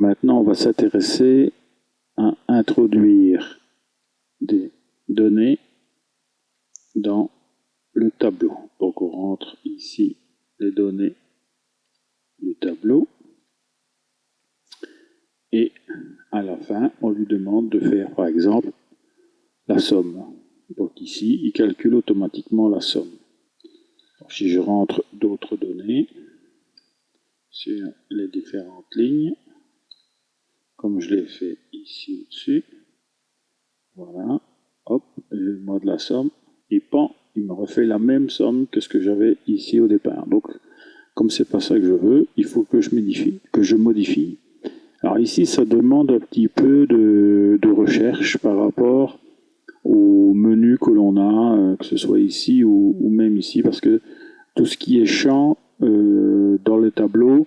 maintenant, on va s'intéresser à introduire des données dans le tableau. Donc on rentre ici les données du tableau et à la fin, on lui demande de faire par exemple la somme. Donc ici, il calcule automatiquement la somme. Donc, si je rentre d'autres données sur les différentes lignes, comme je l'ai fait ici au-dessus, voilà, hop, je demande la somme, et pan, il me refait la même somme que ce que j'avais ici au départ. Donc, comme c'est pas ça que je veux, il faut que je modifie. Alors ici, ça demande un petit peu de recherche par rapport au menu que l'on a, que ce soit ici ou même ici, parce que tout ce qui est champ dans le tableau,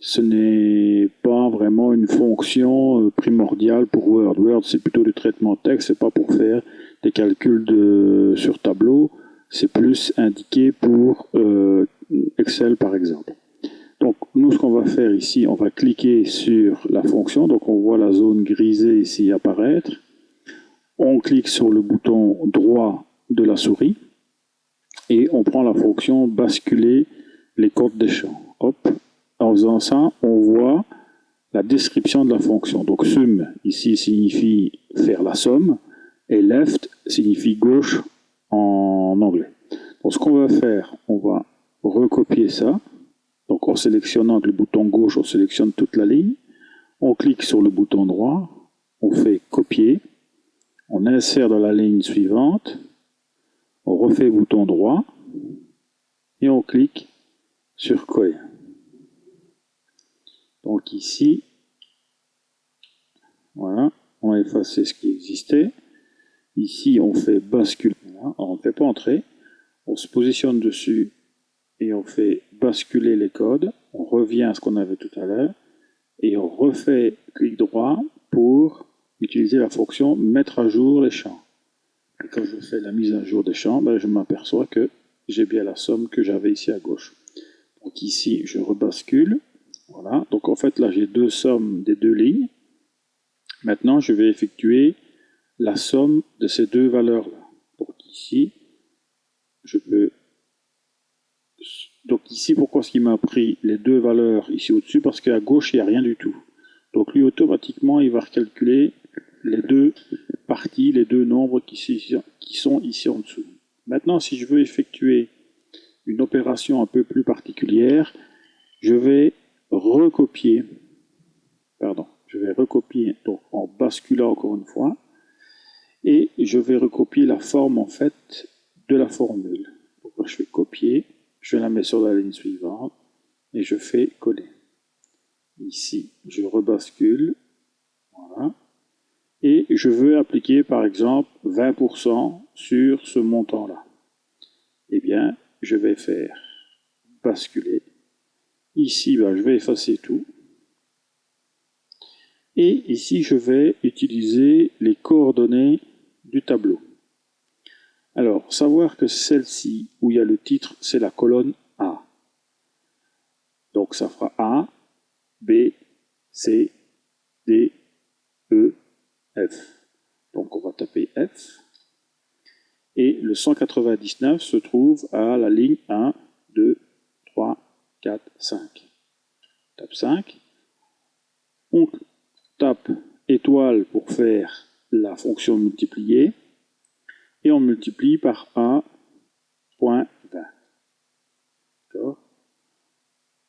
ce n'est pas vraiment une fonction primordiale pour Word. Word, c'est plutôt du traitement de texte, c'est pas pour faire des calculs sur tableau, c'est plus indiqué pour Excel par exemple. Donc nous, ce qu'on va faire ici, on va cliquer sur la fonction, donc on voit la zone grisée ici apparaître. On clique sur le bouton droit de la souris et on prend la fonction basculer les codes des champs. Hop. En faisant ça, on voit la description de la fonction. Donc sum ici signifie faire la somme et left signifie gauche en anglais. Donc ce qu'on va faire, on va recopier ça. Donc en sélectionnant avec le bouton gauche, on sélectionne toute la ligne. On clique sur le bouton droit, on fait copier. On insère dans la ligne suivante, on refait bouton droit et on clique sur coller. Donc ici, voilà, on a effacé ce qui existait. Ici, on fait basculer, voilà, on ne fait pas entrer, on se positionne dessus et on fait basculer les codes. On revient à ce qu'on avait tout à l'heure et on refait clic droit pour utiliser la fonction mettre à jour les champs. Et quand je fais la mise à jour des champs, ben, je m'aperçois que j'ai bien la somme que j'avais ici à gauche. Donc ici, je rebascule. Voilà. Donc en fait, là, j'ai deux sommes des deux lignes. Maintenant, je vais effectuer la somme de ces deux valeurs-là. Donc ici, je peux... Donc ici, pourquoi est-ce qu'il m'a pris les deux valeurs ici au-dessus? Parce qu'à gauche, il n'y a rien du tout. Donc lui, automatiquement, il va recalculer les deux parties, les deux nombres qui sont ici en dessous. Maintenant, si je veux effectuer une opération un peu plus particulière, je vais recopier, donc en basculant encore une fois, et je vais recopier la forme en fait de la formule. Donc je fais copier, je la mets sur la ligne suivante et je fais coller. Ici, je rebascule, voilà. Et je veux appliquer par exemple 20% sur ce montant-là. Eh bien, je vais faire basculer. Ici, ben, je vais effacer tout. Et ici, je vais utiliser les coordonnées du tableau. Alors, savoir que celle-ci, où il y a le titre, c'est la colonne A. Donc, ça fera A, B, C, D, E, F. Donc, on va taper F. Et le 199 se trouve à la ligne 1, 2, 3, 4, 5. On tape 5. On tape étoile pour faire la fonction multiplier. Et on multiplie par 1.20. D'accord ?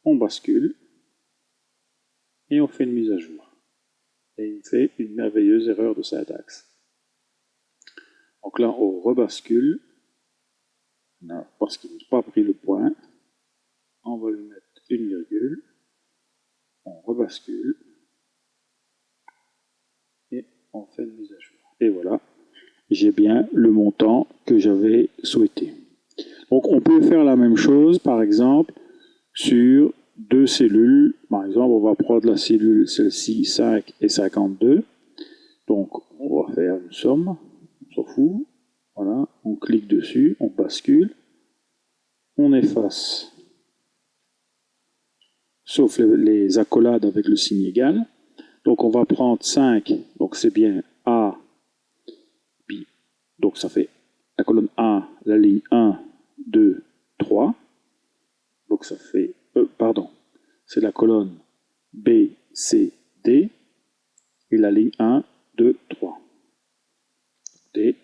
On bascule. Et on fait une mise à jour. Et il fait une merveilleuse erreur de syntaxe. Donc là, on rebascule. Parce qu'il n'a pas pris le point. On va lui mettre une virgule. On rebascule. Et on fait une mise à jour. Et voilà, j'ai bien le montant que j'avais souhaité. Donc on peut faire la même chose, par exemple, sur deux cellules. Par exemple, on va prendre la cellule, celle-ci, 5 et 52. Donc on va faire une somme, on s'en fout. Voilà, on clique dessus, on bascule, on efface, sauf les accolades avec le signe égal. Donc on va prendre 5, donc c'est bien A, puis, donc ça fait la colonne A, la ligne 1, 2, 3. Donc ça fait, pardon, c'est la colonne B, C, D, et la ligne 1, 2, 3. D,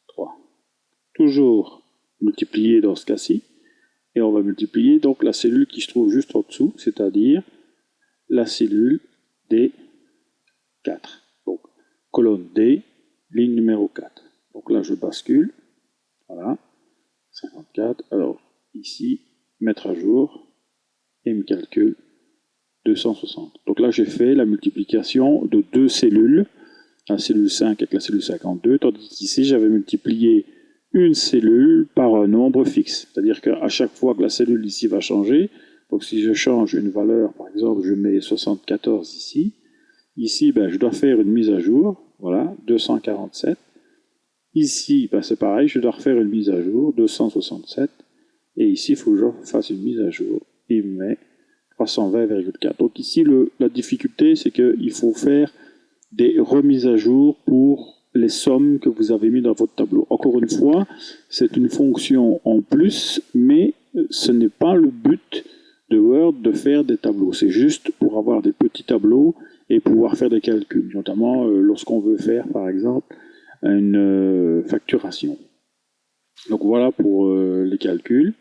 3. Toujours multiplier dans ce cas-ci, et on va multiplier donc la cellule qui se trouve juste en dessous, c'est-à-dire la cellule D4. Donc, colonne D, ligne numéro 4. Donc là, je bascule. Voilà. 54. Alors, ici, mettre à jour. Et me calcule 260. Donc là, j'ai fait la multiplication de deux cellules, la cellule 5 avec la cellule 52, tandis qu'ici, j'avais multiplié une cellule par un nombre fixe. C'est-à-dire qu'à chaque fois que la cellule ici va changer, donc si je change une valeur, par exemple, je mets 74 ici, ici, ben, je dois faire une mise à jour, voilà, 247. Ici, ben, c'est pareil, je dois refaire une mise à jour, 267. Et ici, il faut que je fasse une mise à jour. Il me met 320,4. Donc ici, la difficulté, c'est qu'il faut faire des remises à jour pour les sommes que vous avez mis dans votre tableau. Encore une fois, c'est une fonction en plus, mais ce n'est pas le but de Word de faire des tableaux. C'est juste pour avoir des petits tableaux et pouvoir faire des calculs, notamment lorsqu'on veut faire, par exemple, une facturation. Donc voilà pour les calculs.